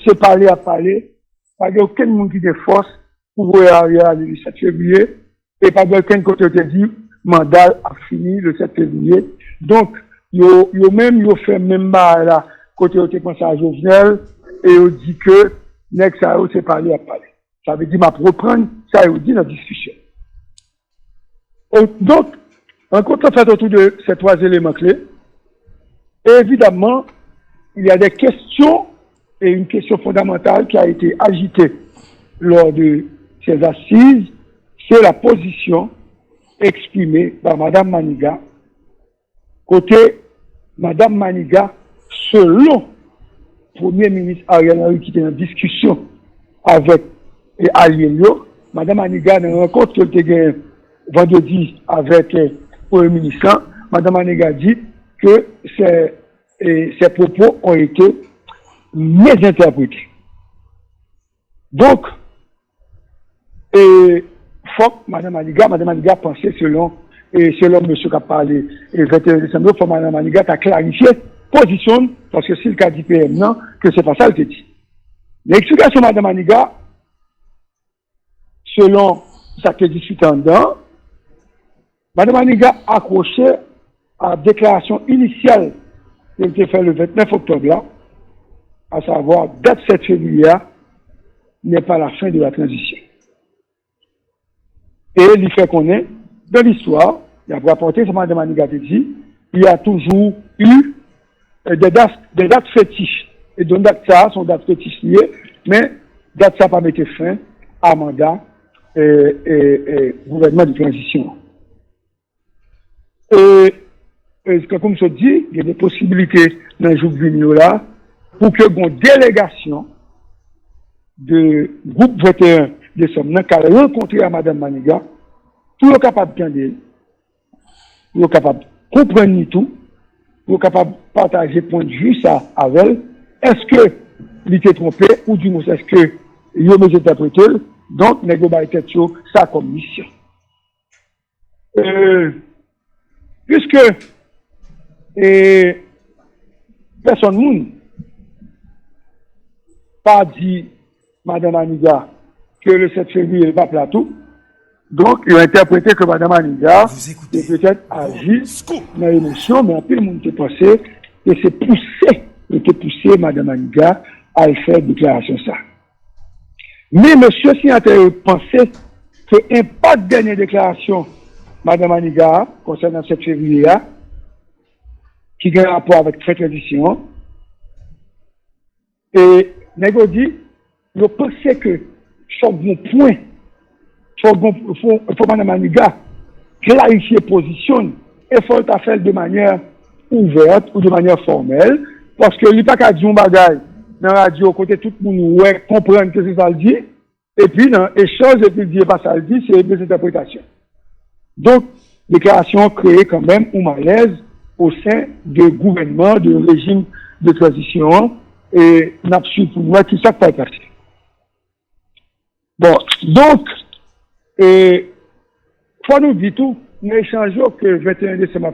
c'est parler à parler, pas aucun monde qui a force pour aller le 7 février, et pas aucun côté qui dit, mandat a fini le 7 février. Donc, yo fait même là, côté où tu penses à Jovenel, et on dit que, next, ça, c'est parler à parler. Ça veut dire, m'a reprendre, ça, on dit dans la discussion. Donc, en compte fait autour de ces trois éléments clés, évidemment, il y a des questions, et une question fondamentale qui a été agitée lors de ces assises, c'est la position exprimée par Mme Maniga. Côté Mme Maniga, selon le Premier ministre Ariel Henry qui était en discussion avec Alielio, Mme Maniga, dans une rencontre qu'elle a gagnée vendredi avec le Premier ministre, Mme Maniga dit que ces propos ont été mésinterprétés. Donc, faut que Mme Maniga pensait selon monsieur qui a parlé le 21 décembre, faut que Mme Maniga a clarifié position, parce que s'il a dit PM, non, que c'est pas ça le dit. L'explication de Mme Maniga, selon sa discute en dedans, Mme Maniga a accroché à la déclaration initiale qui a été faite le 29 octobre, là, à savoir, date 7 février, n'est pas la fin de la transition. Et il fait qu'on est, dans l'histoire, il a rapporté, ce Mme Maniga dit, il y a toujours eu des dates fétiches. Et donc, ça sont dates fétiches liées, mais date ça pas mettre fin à mandat et gouvernement de transition. Et comme je dis, il y a des possibilités dans le jour de là pour que une délégation de groupe 21 décembre qui a rencontré à Mme Maniga, pour être capable d'entendre, pour être capable de comprendre tout, pour être capable de partager point de vue ça avec elle. Est-ce que il était trompé ou du moins est-ce que il a misinterprété? Donc, nous avons ça comme mission. Puisque personne ne pas dit Mme Maniga que le 7 février n'est pas plateau, donc il a interprété que Mme Maniga est peut-être agi dans l'émotion, mais en plus, le monde a pensé que c'est poussé Mme Maniga à faire une déclaration ça. Mais M. Signataire pensait que l'impact de dernière déclaration Mme Maniga concernant 7 février, qui a un rapport avec cette tradition, et Nego dit, je pensais que chaque bon point, faut Mme Maniga clarifier position, et il faut le faire de manière ouverte ou de manière formelle, parce que il n'y a pas qu'à dire un bagage dans la radio, côté tout le monde comprend que c'est ça le dit, et puis dans l'échange, et puis il dit pas ça le dit, c'est des interprétations. Donc, déclaration créée quand même un malaise au sein du gouvernement, du régime de transition, et n'a su pour moi qui ça pas passé. Bon, donc, faut nous dire tout, nous échangeons que le 21 décembre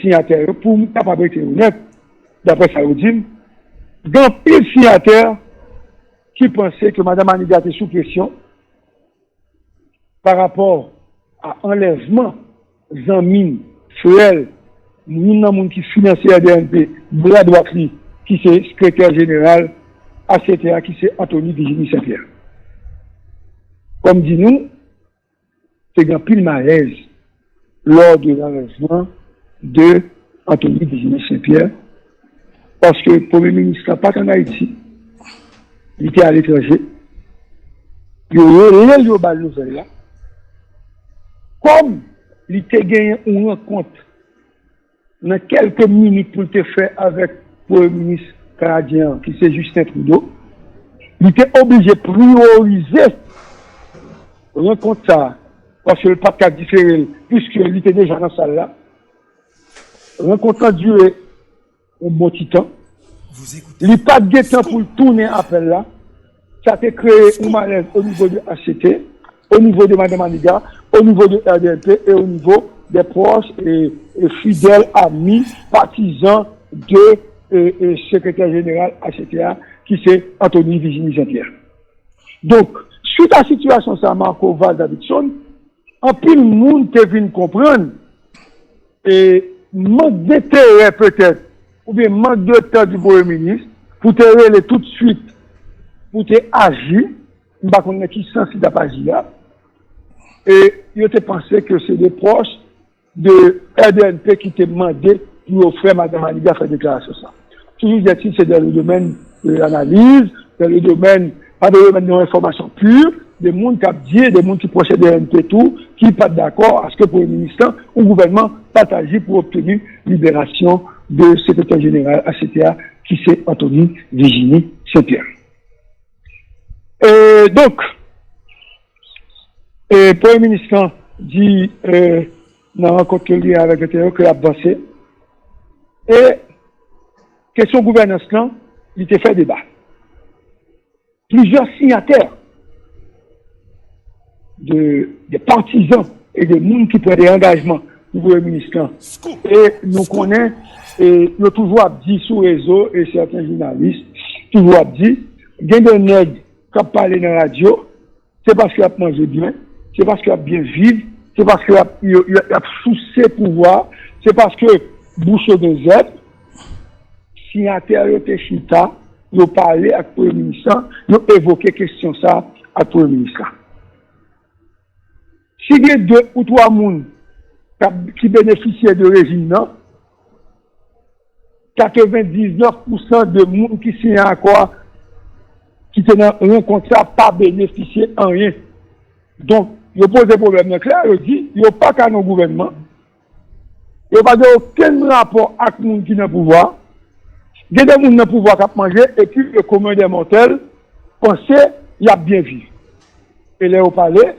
signataire pour nous capable d'être honnête, d'après Saoudine, dans pile signataire qui pensait que Mme Maniga était sous pression par rapport à enlèvement, Zamine, Frel, nous qui finançait la DNP, Brad Wakli, qui c'est secrétaire général, etc., qui c'est Anthony Virginie Saint-Pierre. Comme dit nous, c'est un pile malaise lors de l'enlèvement de Anthony Virginie Saint-Pierre, parce que le Premier ministre n'a pas en Haïti, il était à l'étranger, il y a eu une nouvelle là. Comme il était gagné une rencontre dans quelques minutes pour le faire avec le Premier ministre canadien, qui c'est Justin Trudeau, il était obligé de prioriser la rencontre ça, parce que le pape a différé, puisqu'il était déjà dans la salle là. La rencontre a duré un bon petit temps. Il n'y a pas de temps pour tourner appel là. Ça a été créé un malaise au niveau de HCT, au niveau de Mme Maniga, au niveau de RDNP et au niveau des proches et fidèles amis, partisans de secrétaire général, etc., qui c'est Anthony Virginie Saint-Pierre. Donc, suite à la situation ça Marco Val Davidson, en pile monde te vient comprendre et manque d'intérêt peut-être ou bien manque de temps du Premier ministre pour te relayer tout de suite pour te agir, pas qu'on est qui sensible à agir là. Et il te pensé que c'est des proches de RDNP qui te demandé pour faire Mme Maniga faire déclaration ça. Toujours dit c'est dans le domaine de l'analyse, dans le domaine, pas dans le domaine de l'information pure, des gens qui abdiquent, des gens qui procèdent à RDNP tout, qui ne sont pas d'accord à ce que pour le ministère ou le gouvernement partagent pour obtenir libération de secrétaire général ACTA qui c'est Anthony Virginie Saint-Pierre. Donc, le Premier ministre dit dans la rencontre qu'il y a avec l'intérieur qu'il a avancé. Et, question gouvernance, il était fait débat. Plusieurs signataires des partisans et des gens qui prennent des engagements du Premier ministre. Et nous connaissons, et nous toujours dit sur les réseaux et certains journalistes, toujours dit, il y a des nègres qui parlent dans la radio, c'est parce qu'il a mangé bien, c'est parce qu'il a bien vivre, c'est parce qu'il a sous ses pouvoirs, c'est parce que bouche de Z, signataire de Chita, ils ont parlé avec le Premier ministre, ils ont évoqué question ça avec le Premier ministre. Si il y a 2 ou 3 personnes qui bénéficient de régime, 99% de gens qui signent encore, qui sont dans un contrat, pas bénéficier en rien. Donc, il pose des problèmes clairs, il dit, il n'y a pas qu'à nos gouvernements, il n'y a pas aucun rapport avec les gens qui sont dans le pouvoir, il y a des gens dans le pouvoir qui ont mangé, et puis le commun des mortels pensait qu'il y a bien vu. Et là, au palais,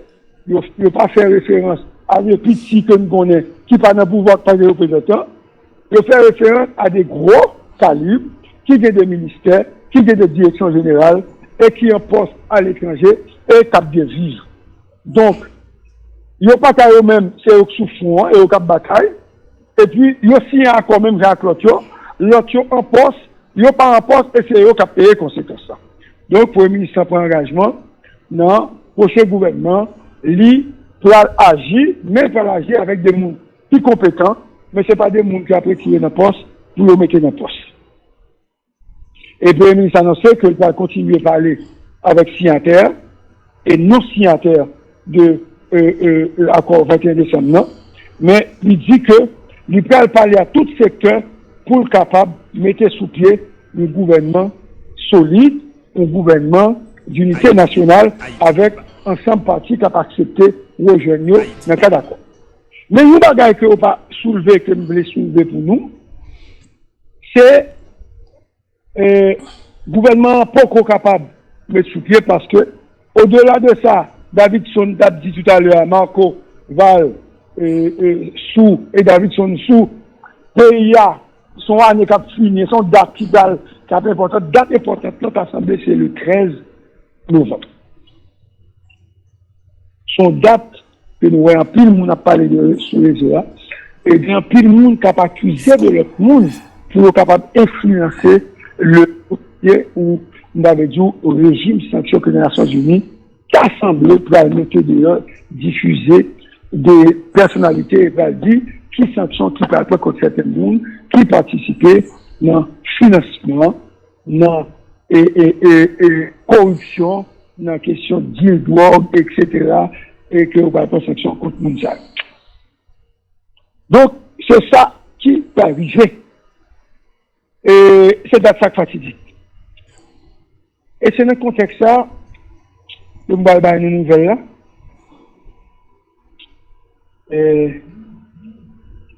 il ne pas faire référence à des petits que nous connaissons, qui sont dans le pouvoir, qui sont des représentants, il fait référence à des gros calibres, qui ont des ministères, qui ont des directions générales, et qui ont poste à l'étranger, et qui ont bien vivre. Donc, il n'y a pas qu'à eux-mêmes, c'est eux qui souffrent, et eux qui bataille. Et puis, il y a aussi encore même avec l'autre, en poste, il n'y a pas en poste, et c'est eux qui payent les conséquences. Donc, le Premier ministre prend engagement, non, prochain gouvernement, lui, pour agir, mais pour agir avec des gens plus compétents, mais ce n'est pas des gens qui ont tiré dans le poste, pour le mettre dans le poste. Et le Premier ministre a annoncé qu'il va continuer à parler avec signataires, et non signataires de l'accord 21 décembre, non, mais il dit que il peut parler à tout secteur pour être capable de mettre sous pied un gouvernement solide, un gouvernement d'unité nationale avec ensemble parti qui a accepté aux jeunes dans le cas d'accord. Mais une bagaille que nous pas soulever, que nous voulons soulever pour nous, c'est le gouvernement pas capable de mettre sous pied parce que au-delà de ça, Davidson a dit tout à l'heure, Marco Val sous et Davidson sous, PIA, son année qui a fini, son date qui a importante, date importante, notre assemblée c'est le 13 novembre. Son date que nous voyons, pile le monde a parlé de sur les réseaux, et bien pile le monde qui a accusé de l'autre monde pour être capable d'influencer le ou nous avons dit au régime sanction que les Nations Unies qui a semblé pour mettre dehors, diffuser des personnalités et va dire qui sanctions qui parlent contre certains monde, qui participaient dans financement, dans corruption, dans la question deal drogue, etc. et que vous parlez pas sanction contre le monde. Donc, c'est ça qui va arriver. Et c'est ça fatidique. Et c'est dans le contexte ça, je vais vous donner une nouvelle là. Et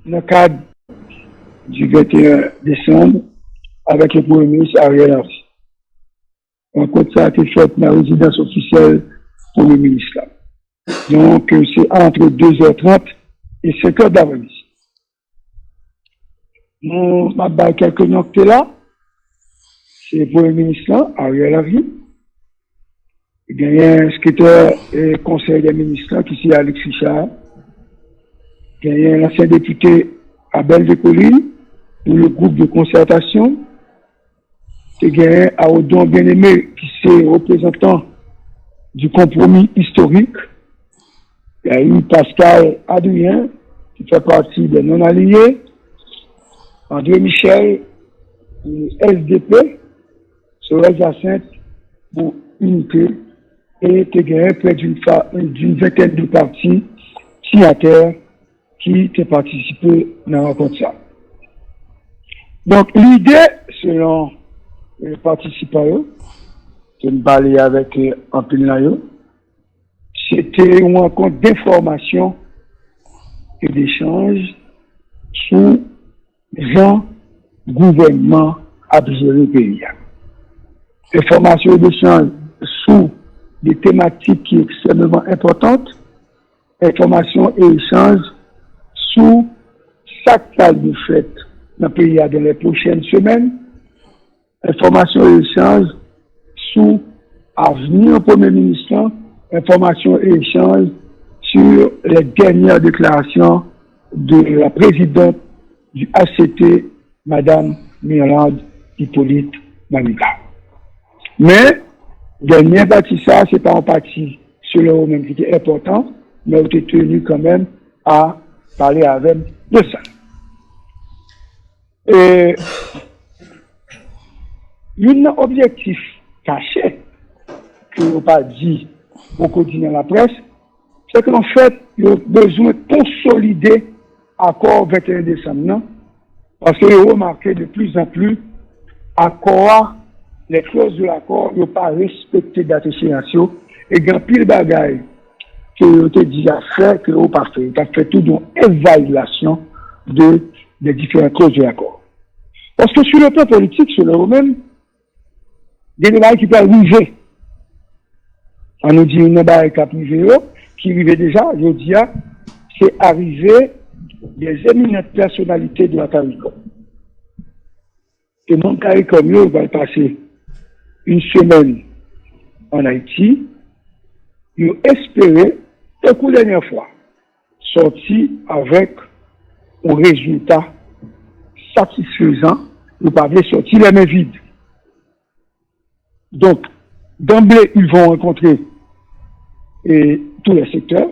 dans le cadre du 21 décembre, avec le Premier ministre Ariel Henry. On compte ça a été fait dans la résidence officielle pour le ministre. Donc, c'est entre 2h30 et 5h d'après-midi. On m'a quelques notes là. C'est le Premier ministre, Ariel Henry. Il y a un secrétaire et conseil des ministres qui est Alex Fichard. Il y a un ancien député Abel Vécoline pour le groupe de concertation. c'est gagné à Odon Bien-Aimé, qui est représentant du compromis historique. Il y a eu Pascal Adrien, qui fait partie des non-alliés. André Michel, SDP, Sorel Jacinthe pour Unité, et tu gagné près d'une vingtaine de partis signataires qui ont participé dans la rencontre. Donc, l'idée, selon les participants, de me parler avec Ampil, c'était une rencontre d'information et d'échange sur Jean gouvernement à gérer le pays. Information et d'échange sur des thématiques qui sont extrêmement importantes. Information et échange sur ce qui va être fait dans le pays dans les prochaines semaines. Information et échange sur l'avenir du Premier ministre. Information et échange sur les dernières déclarations de la présidente du ACT, Madame Mirande Hippolyte Manika. Mais, dernière partie, ça, c'est pas un parti selon eux-mêmes qui était important, mais on était tenu quand même à parler avec de ça. Et, un objectif caché, que on pas dit au quotidien de la presse, c'est qu'en fait, il y a besoin de consolider l'accord 21 décembre, non? Parce qu'il y a remarqué de plus en plus, accord, les clauses de l'accord n'ont pas respecté date échéance, et il y a pile bagaille que vous avez déjà fait, que vous n'avez pas fait. Vous avez fait tout une évaluation des différentes clauses de l'accord. Parce que sur le plan politique, sur le même, il y a des bagailles qui peuvent arriver. On nous dit une bagaille qui arrive déjà, je dis, c'est arrivé des éminentes personnalités de la CARICOM. Et mon CARICOM, va passer une semaine en Haïti. Ils ont espéré, pour la dernière fois, sortir avec un résultat satisfaisant, nous pas sortir les mains vides. Donc, d'emblée, ils vont rencontrer tous les secteurs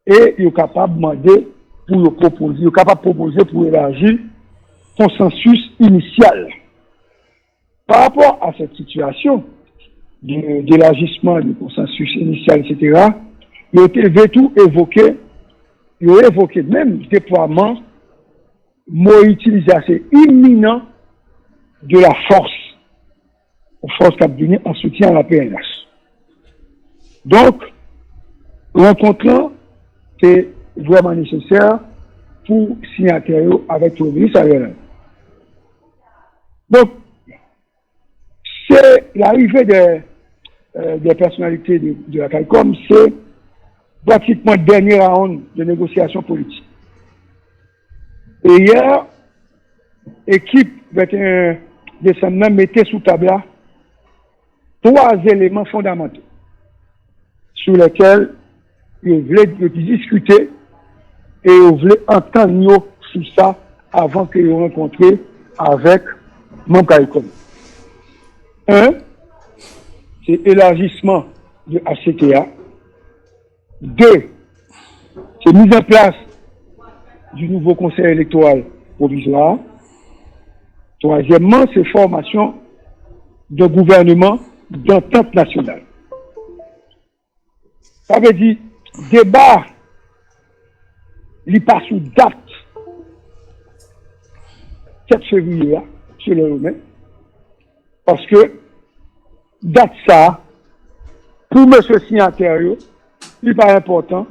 et ils sont capables de demander pour le proposer, ils sont capables de proposer pour élargir consensus initial. Par rapport à cette situation d'élargissement du consensus initial, etc., ils ont évoqué même déploiement, mot utilisé assez imminent de la force Cap-Guinée en soutien à la PNH. Donc, rencontre c'est vraiment nécessaire pour signataires avec le ministre. Donc, c'est l'arrivée des personnalités de la CARICOM, c'est pratiquement le dernier round de négociation politique. Et hier, l'équipe 21 décembre mettait sous table trois éléments fondamentaux sur lesquels ils voulaient discuter et ils voulaient entendre sur ça avant qu'ils rencontrent avec mon CARICOM. Un, c'est élargissement de ACTA. Deux, c'est mise en place du nouveau conseil électoral provisoire. Troisièmement, c'est formation de gouvernement d'entente nationale. Ça veut dire, débat, il passe sous date 7 février, là, sur le Romain, parce que date ça, pour M. signataire, il n'est pas important,